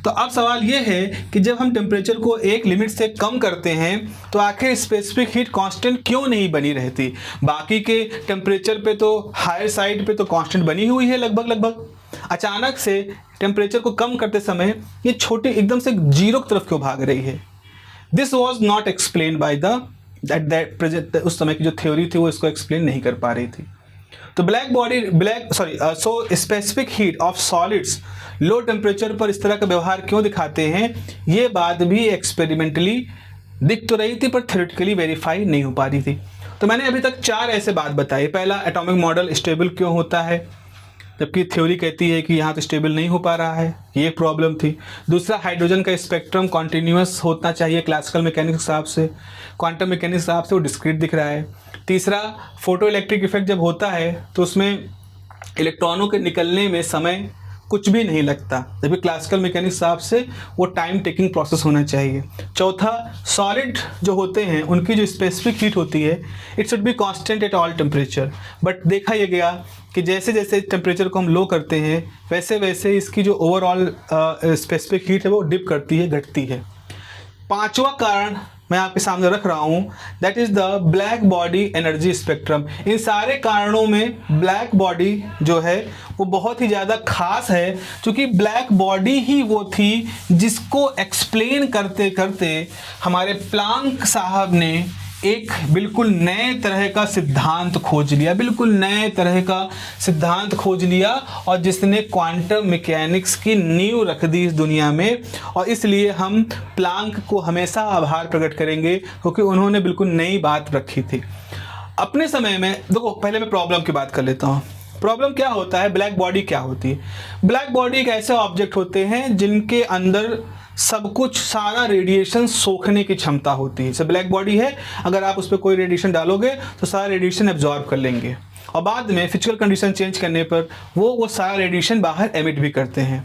तो अब सवाल ये है कि जब हम टेम्परेचर को एक लिमिट से कम करते हैं तो आखिर स्पेसिफिक हीट कांस्टेंट क्यों नहीं बनी रहती? बाकी के टेम्परेचर पे तो, हायर साइड पे तो कांस्टेंट बनी हुई है लगभग। अचानक से टेम्परेचर को कम करते समय ये छोटी एकदम से 0 की तरफ क्यों भाग रही है? This was not explain by that उस समय की जो थ्योरी थी वो इसको एक्सप्लेन नहीं कर पा रही थी। तो so specific heat of solids low temperature पर इस तरह का व्यवहार क्यों दिखाते हैं, ये बात भी एक्सपेरिमेंटली दिख तो रही थी पर थ्योरेटिकली वेरीफाई नहीं हो पा रही थी। तो मैंने अभी तक 4 ऐसे बात बताई। पहला, एटॉमिक मॉडल स्टेबल क्यों होता है जबकि थ्योरी कहती है कि यहाँ तो स्टेबल नहीं हो पा रहा है, ये एक प्रॉब्लम थी। दूसरा, हाइड्रोजन का स्पेक्ट्रम कॉन्टिन्यूस होना चाहिए क्लासिकल मैकेनिक्स के हिसाब से, क्वांटम मैकेनिक्स के हिसाब से वो डिस्क्रीट दिख रहा है। तीसरा, फोटो इलेक्ट्रिक इफेक्ट जब होता है तो उसमें इलेक्ट्रॉनों के निकलने में समय कुछ भी नहीं लगता, जबकि क्लासिकल मैकेनिक्स हिसाब से वो टाइम टेकिंग प्रोसेस होना चाहिए। चौथा, सॉलिड जो होते हैं उनकी जो स्पेसिफिक हीट होती है it should be constant at all temperature, but देखा यह गया कि जैसे जैसे टेम्परेचर को हम लो करते हैं वैसे वैसे इसकी जो ओवरऑल स्पेसिफिक हीट है वो डिप करती है, घटती है। पांचवा कारण मैं आपके सामने रख रहा हूँ, that is the black body energy spectrum. इन सारे कारणों में ब्लैक बॉडी जो है वो बहुत ही ज़्यादा खास है, क्योंकि ब्लैक बॉडी ही वो थी जिसको एक्सप्लेन करते करते हमारे प्लांक साहब ने एक बिल्कुल नए तरह का सिद्धांत खोज लिया, बिल्कुल नए तरह का सिद्धांत खोज लिया, और जिसने क्वांटम मैकेनिक्स की नींव रख दी इस दुनिया में। और इसलिए हम प्लांक को हमेशा आभार प्रकट करेंगे क्योंकि उन्होंने बिल्कुल नई बात रखी थी अपने समय में। देखो, पहले मैं प्रॉब्लम की बात कर लेता हूँ। प्रॉब्लम क्या होता है, ब्लैक बॉडी क्या होती है? ब्लैक बॉडी एक ऐसे ऑब्जेक्ट होते हैं जिनके अंदर सब कुछ, सारा रेडिएशन सोखने की क्षमता होती है। जैसे ब्लैक बॉडी है, अगर आप उस पर कोई रेडिएशन डालोगे तो सारा रेडिएशन एब्जॉर्ब कर लेंगे और बाद में फिजिकल कंडीशन चेंज करने पर वो सारा रेडिएशन बाहर एमिट भी करते हैं।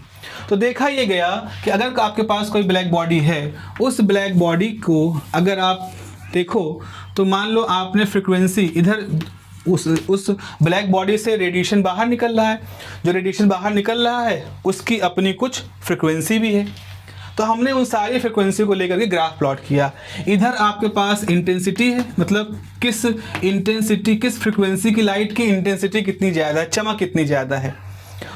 तो देखा ये गया कि अगर आपके पास कोई ब्लैक बॉडी है, उस ब्लैक बॉडी को अगर आप देखो तो मान लो आपने फ्रिक्वेंसी इधर उस ब्लैक बॉडी से रेडिएशन बाहर निकल रहा है, जो रेडिएशन बाहर निकल रहा है उसकी अपनी कुछ फ्रिक्वेंसी भी है। तो हमने उन सारी फ्रिक्वेंसी को लेकर के ग्राफ प्लॉट किया। इधर आपके पास इंटेंसिटी है, मतलब किस इंटेंसिटी, किस फ्रिक्वेंसी की लाइट की इंटेंसिटी कितनी ज़्यादा है, चमक कितनी ज़्यादा है।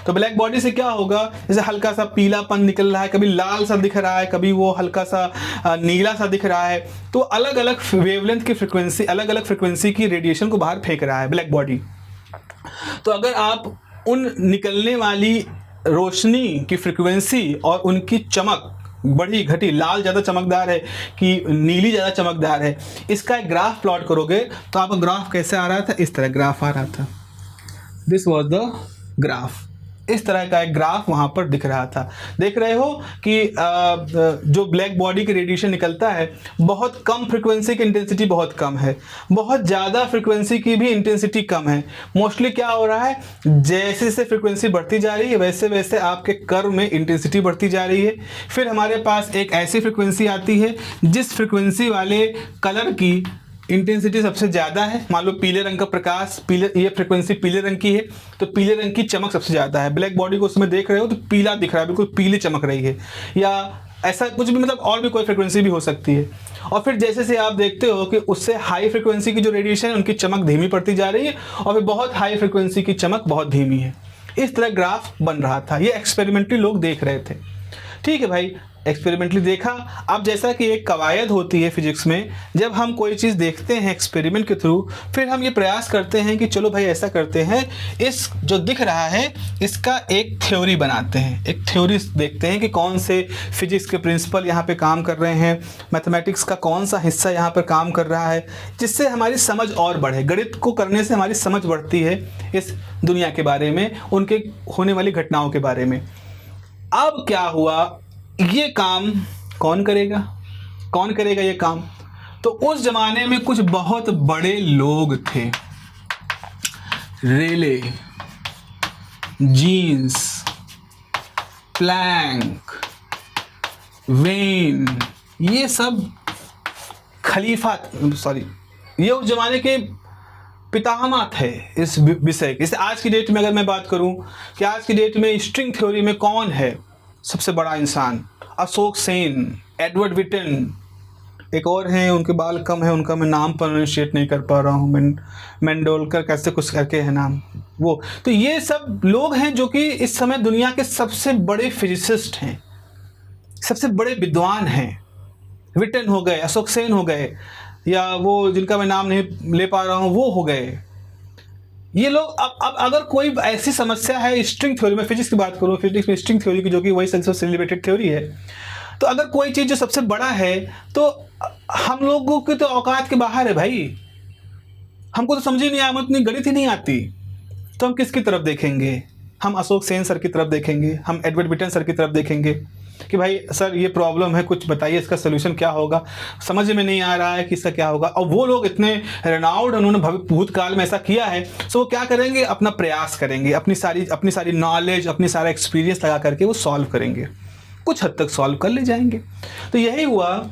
तो ब्लैक बॉडी से क्या होगा, जैसे हल्का सा पीलापन निकल रहा है, कभी लाल सा दिख रहा है, कभी वो हल्का सा नीला सा दिख रहा है। तो अलग अलग वेवलेंथ की फ्रिक्वेंसी, अलग अलग फ्रिक्वेंसी की रेडिएशन को बाहर फेंक रहा है ब्लैक बॉडी। तो अगर आप उन निकलने वाली रोशनी की फ्रिक्वेंसी और उनकी चमक, बड़ी घटी, लाल ज़्यादा चमकदार है कि नीली ज़्यादा चमकदार है, इसका एक ग्राफ प्लॉट करोगे तो आपका ग्राफ कैसे आ रहा था, इस तरह ग्राफ आ रहा था। This was the graph. इस तरह का एक ग्राफ वहाँ पर दिख रहा था। देख रहे हो कि जो ब्लैक बॉडी के रेडिएशन निकलता है, बहुत कम फ्रिक्वेंसी की इंटेंसिटी बहुत कम है, बहुत ज़्यादा फ्रिक्वेंसी की भी इंटेंसिटी कम है। मोस्टली क्या हो रहा है, जैसे जैसे फ्रिक्वेंसी बढ़ती जा रही है वैसे वैसे आपके कर्व में इंटेंसिटी बढ़ती जा रही है। फिर हमारे पास एक ऐसी फ्रिक्वेंसी आती है जिस फ्रिक्वेंसी वाले कलर की इंटेंसिटी सबसे ज़्यादा है। मान लो पीले रंग का प्रकाश, पीले, ये फ्रिक्वेंसी पीले रंग की है तो पीले रंग की चमक सबसे ज़्यादा है। ब्लैक बॉडी को उसमें देख रहे हो तो पीला दिख रहा है, बिल्कुल पीली चमक रही है, या ऐसा कुछ भी, मतलब और भी कोई फ्रिक्वेंसी भी हो सकती है। और फिर जैसे से आप देखते हो कि उससे हाई फ्रिक्वेंसी की जो रेडिएशन है उनकी चमक धीमी पड़ती जा रही है और फिर बहुत हाई फ्रिक्वेंसी की चमक बहुत धीमी है। इस तरह ग्राफ बन रहा था, ये एक्सपेरिमेंटली लोग देख रहे थे। ठीक है भाई, एक्सपेरिमेंटली देखा। अब जैसा कि एक कवायद होती है फिजिक्स में, जब हम कोई चीज़ देखते हैं एक्सपेरिमेंट के थ्रू, फिर हम ये प्रयास करते हैं कि चलो भाई ऐसा करते हैं, इस जो दिख रहा है इसका एक थ्योरी बनाते हैं, एक थ्योरी देखते हैं कि कौन से फिजिक्स के प्रिंसिपल यहाँ पे काम कर रहे हैं, मैथमेटिक्स का कौन सा हिस्सा यहाँ पर काम कर रहा है, जिससे हमारी समझ और बढ़े। गणित को करने से हमारी समझ बढ़ती है इस दुनिया के बारे में, उनके होने वाली घटनाओं के बारे में। अब क्या हुआ, ये काम कौन करेगा, कौन करेगा ये काम? तो उस जमाने में कुछ बहुत बड़े लोग थे, रेले, जीन्स, प्लैंक, वेन, ये सब खलीफा, सॉरी, ये उस जमाने के पितामह थे इस विषय के। जैसे आज की डेट में अगर मैं बात करूं कि आज की डेट में स्ट्रिंग थ्योरी में कौन है सबसे बड़ा इंसान, अशोक सेन, एडवर्ड विटन, एक और हैं उनके बाल कम है, उनका मैं नाम प्रोनाउंशिएट नहीं कर पा रहा हूँ, मेंडोलकर कैसे कुछ करके है नाम वो। तो ये सब लोग हैं जो कि इस समय दुनिया के सबसे बड़े फिजिसिस्ट हैं, सबसे बड़े विद्वान हैं। विटन हो गए, अशोक सेन हो गए, या वो जिनका मैं नाम नहीं ले पा रहा हूँ वो हो गए। ये लोग अब अगर कोई ऐसी समस्या है स्ट्रिंग थ्योरी में, फिजिक्स की बात करूँ, फिजिक्स में स्ट्रिंग थ्योरी की जो कि वही सबसे सेलिब्रेटेड थ्योरी है, तो अगर कोई चीज़ जो सबसे बड़ा है तो हम लोगों की तो औकात के बाहर है भाई, हमको तो समझ ही नहीं आया, हमें इतनी गणित ही नहीं आती, तो हम किसकी तरफ देखेंगे? हम अशोक सेन सर की तरफ देखेंगे, हम एडवर्ड विटन सर की तरफ देखेंगे कि भाई सर ये प्रॉब्लम है, कुछ बताइए इसका सोल्यूशन क्या होगा, समझ में नहीं आ रहा है कि इसका क्या होगा। और वो लोग इतने रेनाउड, उन्होंने भूतकाल में ऐसा किया है, सो वो क्या करेंगे, अपना प्रयास करेंगे, अपनी सारी नॉलेज, अपनी सारा एक्सपीरियंस लगा करके वो सॉल्व करेंगे, कुछ हद तक सॉल्व कर ले जाएंगे। तो यही हुआ,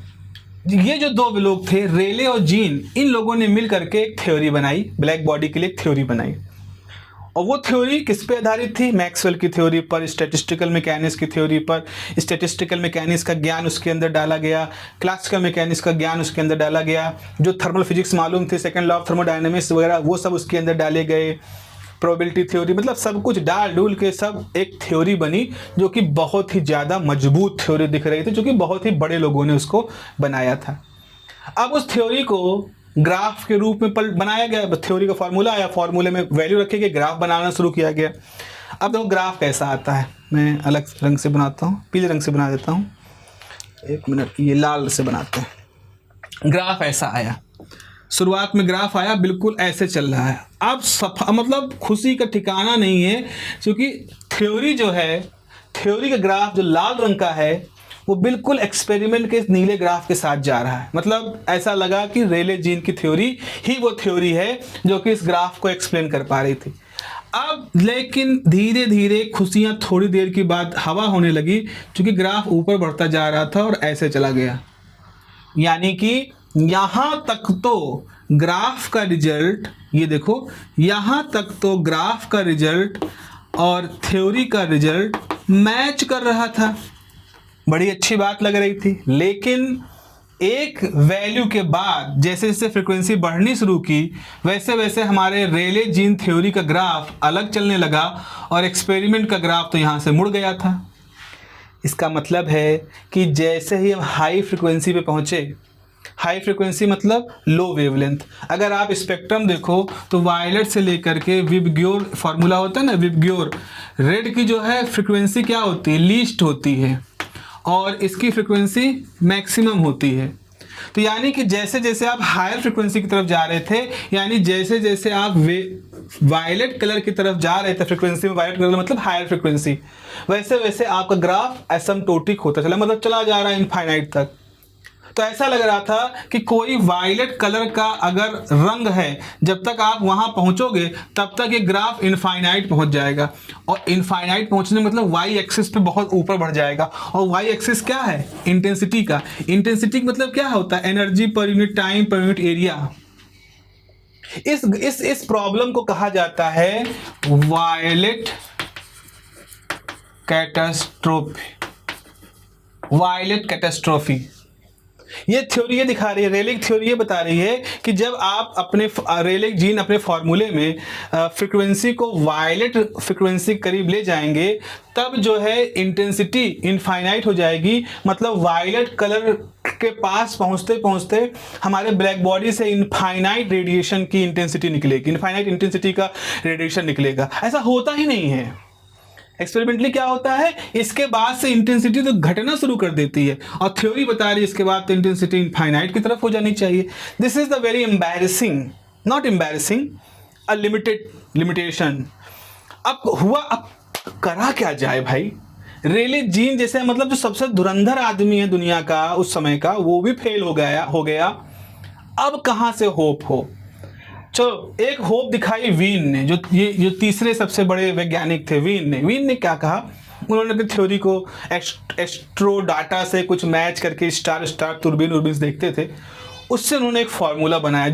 ये जो दो लोग थे रेले और जीन, इन लोगों ने मिल करके एक थ्योरी बनाई, ब्लैक बॉडी के लिए एक थ्योरी बनाई। और वो थ्योरी किस पे आधारित थी? मैक्सवेल की थ्योरी पर, स्टैटिस्टिकल मैकेनिक्स की थ्योरी पर। स्टैटिस्टिकल मैकेनिक्स का ज्ञान उसके अंदर डाला गया, क्लासिकल मैकेनिक्स का ज्ञान उसके अंदर डाला गया, जो थर्मल फिजिक्स मालूम थे, सेकंड लॉ ऑफ थर्मोडायनेमिक्स वगैरह, वो सब उसके अंदर डाले गए, प्रोबेबिलिटी थ्योरी, मतलब सब कुछ डाल डूल के सब एक थ्योरी बनी, जो कि बहुत ही ज़्यादा मजबूत थ्योरी दिख रही थी, जो कि बहुत ही बड़े लोगों ने उसको बनाया था। अब उस थ्योरी को ग्राफ के रूप में बनाया गया, थ्योरी का फार्मूला आया, फार्मूले में वैल्यू रखे गए, ग्राफ बनाना शुरू किया गया। अब देखो ग्राफ कैसा आता है, मैं अलग रंग से बनाता हूँ, पीले रंग से बना देता हूँ, एक मिनट, ये लाल से बनाते हैं। ग्राफ ऐसा आया, शुरुआत में ग्राफ आया, बिल्कुल ऐसे चल रहा है। अब मतलब खुशी का ठिकाना नहीं है, क्योंकि थ्योरी जो है, थ्योरी का ग्राफ जो लाल रंग का है वो बिल्कुल एक्सपेरिमेंट के नीले ग्राफ के साथ जा रहा है। मतलब ऐसा लगा कि रेले जीन की थ्योरी ही वो थ्योरी है जो कि इस ग्राफ को एक्सप्लेन कर पा रही थी। अब लेकिन धीरे धीरे खुशियां थोड़ी देर के बाद हवा होने लगी, क्योंकि ग्राफ ऊपर बढ़ता जा रहा था और ऐसे चला गया। यानी कि यहाँ तक तो ग्राफ का रिजल्ट, ये देखो, यहाँ तक तो ग्राफ का रिजल्ट और थ्योरी का रिजल्ट मैच कर रहा था, बड़ी अच्छी बात लग रही थी। लेकिन एक वैल्यू के बाद जैसे जैसे फ्रीक्वेंसी बढ़नी शुरू की, वैसे वैसे हमारे रेले जीन थ्योरी का ग्राफ अलग चलने लगा और एक्सपेरिमेंट का ग्राफ तो यहाँ से मुड़ गया था। इसका मतलब है कि जैसे ही हम हाई फ्रीक्वेंसी पे पहुँचे, हाई फ्रीक्वेंसी मतलब लो वेवलेंथ, अगर आप स्पेक्ट्रम देखो तो वायलेट से लेकर के विबग्योर फार्मूला होता है ना, विबग्योर, रेड की जो है फ्रीक्वेंसी क्या होती है, लीस्ट होती है, और इसकी फ्रीक्वेंसी मैक्सिमम होती है। तो यानी कि जैसे जैसे आप हायर फ्रिक्वेंसी की तरफ जा रहे थे, यानी जैसे जैसे आप वायलेट कलर की तरफ जा रहे थे फ्रिक्वेंसी में, वायलेट कलर मतलब हायर फ्रिक्वेंसी, वैसे वैसे आपका ग्राफ एसिम्प्टोटिक होता चला, मतलब चला जा रहा है इनफाइनाइट तक। तो ऐसा लग रहा था कि कोई वायलेट कलर का अगर रंग है, जब तक आप वहां पहुंचोगे तब तक ये ग्राफ इनफाइनाइट पहुंच जाएगा, और इनफाइनाइट पहुंचने मतलब वाई एक्सिस पे बहुत ऊपर बढ़ जाएगा। और वाई एक्सिस क्या है? इंटेंसिटी का। इंटेंसिटी मतलब क्या होता है? Energy per unit time per unit area. इस प्रॉब्लम को कहा जाता है वायलेट कैटास्ट्रोफी। वायलेट कैटास्ट्रोफी ये थ्योरी ये दिखा रही है, रेलिक थ्योरी ये बता रही है कि जब आप अपने रेलिक जीन अपने फॉर्मूले में फ्रिक्वेंसी को वायलेट फ्रिक्वेंसी के करीब ले जाएंगे, तब जो है इंटेंसिटी इनफाइनाइट हो जाएगी। मतलब वायलेट कलर के पास पहुंचते पहुंचते हमारे ब्लैक बॉडी से इनफाइनाइट रेडिएशन की इंटेंसिटी निकलेगी, इनफाइनाइट इंटेंसिटी का रेडिएशन निकलेगा। ऐसा होता ही नहीं है। एक्सपेरिमेंटली क्या होता है, इसके बाद से इंटेंसिटी तो घटना शुरू कर देती है, और थ्योरी बता रही है इसके बाद तो इंटेंसिटी इनफाइनाइट की तरफ हो जानी चाहिए। This is the very embarrassing, not embarrassing, a limitation. अब हुआ, अब करा क्या जाए भाई? रेले जीन जैसे मतलब जो सबसे धुरंधर आदमी है दुनिया का उस समय का, वो भी फेल हो गया। अब कहां से होप हो? चलो एक होप दिखाई वीन ने, जो तीसरे सबसे बड़े वैज्ञानिक थे। वीन ने क्या कहा, उन्होंने अपनी थ्योरी को एस्ट्रो डाटा से कुछ मैच करके स्टार दूरबीन देखते थे, उससे उन्होंने एक फॉर्मूला बनाया,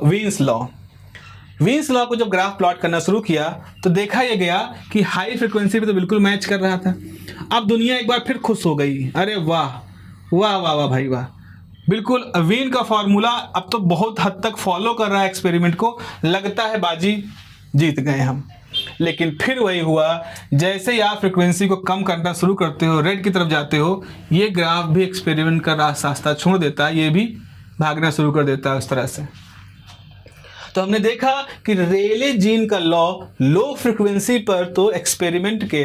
वीन्स लॉ को जब ग्राफ प्लॉट करना शुरू किया तो देखा यह गया कि हाई फ्रिक्वेंसी पे तो बिल्कुल मैच कर रहा था। अब दुनिया एक बार फिर खुश हो गई, अरे वाह वाह वाह वाह भाई वाह, बिल्कुल वीन का फॉर्मूला अब तो बहुत हद तक फॉलो कर रहा है एक्सपेरिमेंट को, लगता है बाजी जीत गए हम। लेकिन फिर वही हुआ, जैसे ही आप फ्रिक्वेंसी को कम करना शुरू करते हो, रेड की तरफ जाते हो, ये ग्राफ भी एक्सपेरिमेंट का रास्ता छोड़ देता है, ये भी भागना शुरू कर देता है उस तरह से। तो हमने देखा कि रेले जीन का लॉ लो फ्रिक्वेंसी पर तो एक्सपेरिमेंट के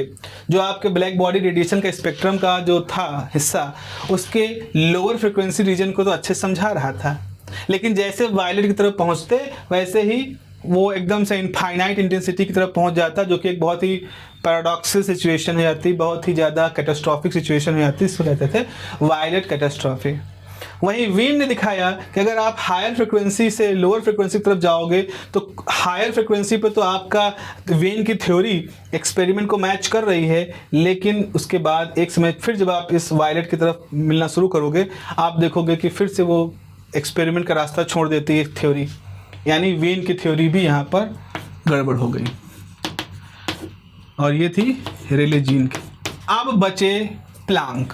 जो आपके ब्लैक बॉडी रेडिएशन का स्पेक्ट्रम का जो था हिस्सा, उसके लोअर फ्रिक्वेंसी रीजन को तो अच्छे समझा रहा था, लेकिन जैसे वायलेट की तरफ पहुंचते वैसे ही वो एकदम से इनफाइनाइट इंटेंसिटी की तरफ पहुंच जाता, जो कि एक बहुत ही पैराडॉक्सल सिचुएशन हो जाती, बहुत ही ज़्यादा कैटास्ट्रॉफिक सिचुएशन हो जाती, इसको कहते थे वायलेट कैटास्ट्रॉफी। वहीं वीन ने दिखाया कि अगर आप हायर फ्रिक्वेंसी से लोअर फ्रिक्वेंसी की तरफ जाओगे तो हायर फ्रिक्वेंसी पे तो आपका वीन की थ्योरी एक्सपेरिमेंट को मैच कर रही है, लेकिन उसके बाद एक समय फिर जब आप इस वायलेट की तरफ मिलना शुरू करोगे, आप देखोगे कि फिर से वो एक्सपेरिमेंट का रास्ता छोड़ देती है थ्योरी, यानी वीन की थ्योरी भी यहाँ पर गड़बड़ हो गई। और ये थी रेले जीन की। अब बचे प्लांक।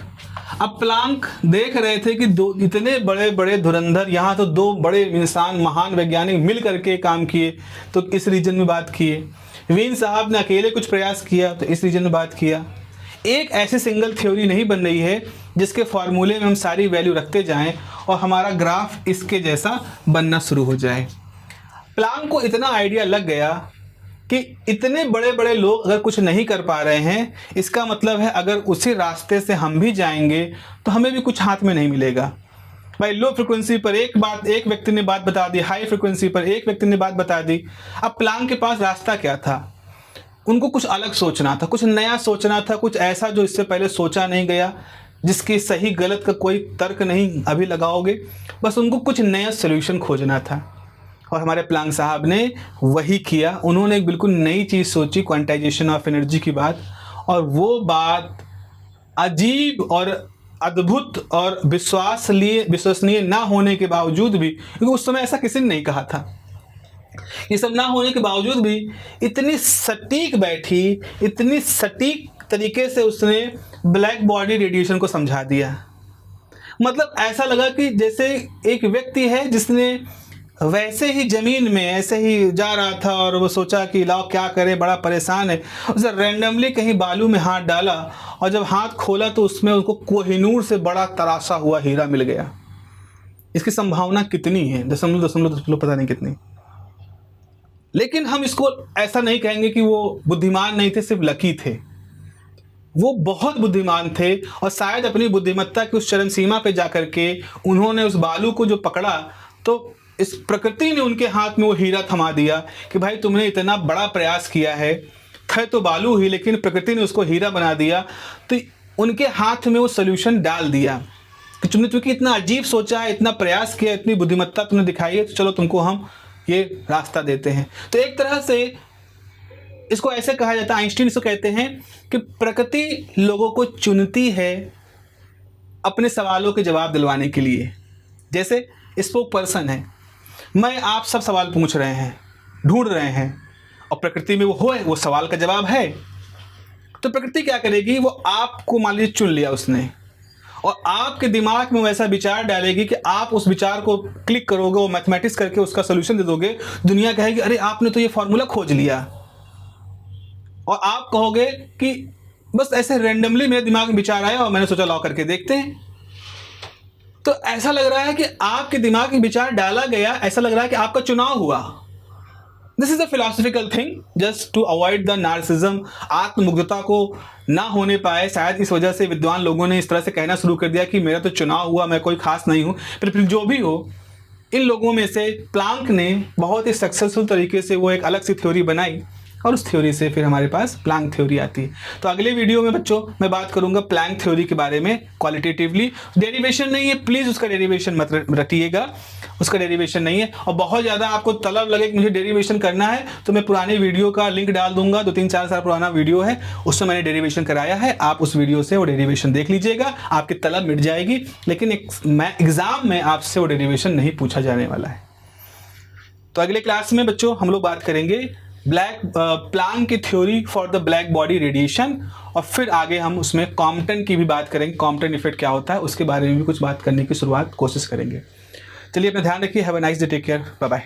अब प्लांक देख रहे थे कि दो इतने बड़े बड़े धुरंधर, यहाँ तो दो बड़े इंसान महान वैज्ञानिक मिल करके काम किए तो इस रीजन में बात किए, वीन साहब ने अकेले कुछ प्रयास किया तो इस रीजन में बात किया। एक ऐसी सिंगल थ्योरी नहीं बन रही है जिसके फॉर्मूले में हम सारी वैल्यू रखते जाएं और हमारा ग्राफ इसके जैसा बनना शुरू हो जाए। प्लांक को इतना आइडिया लग गया कि इतने बड़े बड़े लोग अगर कुछ नहीं कर पा रहे हैं, इसका मतलब है अगर उसी रास्ते से हम भी जाएंगे तो हमें भी कुछ हाथ में नहीं मिलेगा। भाई लो फ्रिक्वेंसी पर एक व्यक्ति ने बात बता दी, हाई फ्रिक्वेंसी पर एक व्यक्ति ने बात बता दी। अब प्लांक के पास रास्ता क्या था? उनको कुछ अलग सोचना था, कुछ नया सोचना था, कुछ ऐसा जो इससे पहले सोचा नहीं गया, जिसकी सही गलत का कोई तर्क नहीं अभी लगाओगे, बस उनको कुछ नया सोल्यूशन खोजना था। और हमारे प्लांक साहब ने वही किया। उन्होंने एक बिल्कुल नई चीज़ सोची, क्वांटाइजेशन ऑफ एनर्जी की बात, और वो बात अजीब और अद्भुत और विश्वसनीय ना होने के बावजूद भी, क्योंकि उस समय ऐसा किसी ने नहीं कहा था, ये सब ना होने के बावजूद भी इतनी सटीक बैठी, इतनी सटीक तरीके से उसने ब्लैक बॉडी रेडिएशन को समझा दिया। मतलब ऐसा लगा कि जैसे एक व्यक्ति है जिसने वैसे ही ज़मीन में ऐसे ही जा रहा था और वो सोचा कि लाओ क्या करे, बड़ा परेशान है, उसे रैंडमली कहीं बालू में हाथ डाला और जब हाथ खोला तो उसमें उसको कोहिनूर से बड़ा तराशा हुआ हीरा मिल गया। इसकी संभावना कितनी है? दशमलव पता नहीं कितनी। लेकिन हम इसको ऐसा नहीं कहेंगे कि वो बुद्धिमान नहीं थे, सिर्फ लकी थे। वो बहुत बुद्धिमान थे और शायद अपनी बुद्धिमत्ता की उस चरम सीमा पे जाकर के उन्होंने उस बालू को जो पकड़ा तो इस प्रकृति ने उनके हाथ में वो हीरा थमा दिया कि भाई तुमने इतना बड़ा प्रयास किया है, थे तो बालू ही लेकिन प्रकृति ने उसको हीरा बना दिया। तो उनके हाथ में वो सोल्यूशन डाल दिया कि तुमने चूंकि इतना अजीब सोचा है, इतना प्रयास किया, इतनी बुद्धिमत्ता तुमने दिखाई है, तो चलो तुमको हम ये रास्ता देते हैं। तो एक तरह से इसको ऐसे कहा जाता है, आइंस्टीन इसको कहते हैं कि प्रकृति लोगों को चुनती है अपने सवालों के जवाब दिलवाने के लिए। जैसे स्पोक पर्सन है, मैं आप सब सवाल पूछ रहे हैं, ढूंढ रहे हैं, और प्रकृति में वो सवाल का जवाब है, तो प्रकृति क्या करेगी, वो आपको मान लीजिए चुन लिया उसने और आपके दिमाग में वैसा विचार डालेगी कि आप उस विचार को क्लिक करोगे, वो मैथमेटिक्स करके उसका सोल्यूशन दे दोगे। दुनिया कहेगी अरे आपने तो ये फॉर्मूला खोज लिया, और आप कहोगे कि बस ऐसे रैंडमली मेरे दिमाग में विचार आया और मैंने सोचा लाओ करके देखते हैं। तो ऐसा लग रहा है कि आपके दिमाग में विचार डाला गया, ऐसा लग रहा है कि आपका चुनाव हुआ। This is a philosophical thing just to avoid the narcissism. आत्ममुग्धता को ना होने पाए, शायद इस वजह से विद्वान लोगों ने इस तरह से कहना शुरू कर दिया कि मेरा तो चुनाव हुआ, मैं कोई खास नहीं हूं। फिर जो भी हो, इन लोगों में से प्लांक ने बहुत ही सक्सेसफुल तरीके से वो एक अलग सी थ्योरी बनाई और उस थ्योरी से फिर हमारे पास प्लैंक थ्योरी आती है। तो अगले वीडियो में बच्चों मैं बात करूंगा प्लैंक थ्योरी के बारे में क्वालिटेटिवली। डेरिवेशन नहीं है, प्लीज़ उसका डेरिवेशन मत रटिएगा, उसका डेरिवेशन नहीं है। और बहुत ज़्यादा आपको तलब लगे कि मुझे डेरिवेशन करना है तो मैं पुराने वीडियो का लिंक डाल दूंगा, 2-3-4 साल पुराना वीडियो है, उसमें मैंने डेरिवेशन कराया है। आप उस वीडियो से वो डेरिवेशन देख लीजिएगा, आपकी तलब मिट जाएगी। लेकिन एग्जाम में आपसे वो डेरिवेशन नहीं पूछा जाने वाला है। तो अगले क्लास में बच्चों हम लोग बात करेंगे प्लैंक की theory for the black body radiation, और फिर आगे हम उसमें कॉम्पटन की भी बात करेंगे, कॉम्पटन इफेक्ट क्या होता है उसके बारे में भी कुछ बात करने की कोशिश करेंगे। चलिए अपना ध्यान रखिए। Have a nice day, take care, bye bye.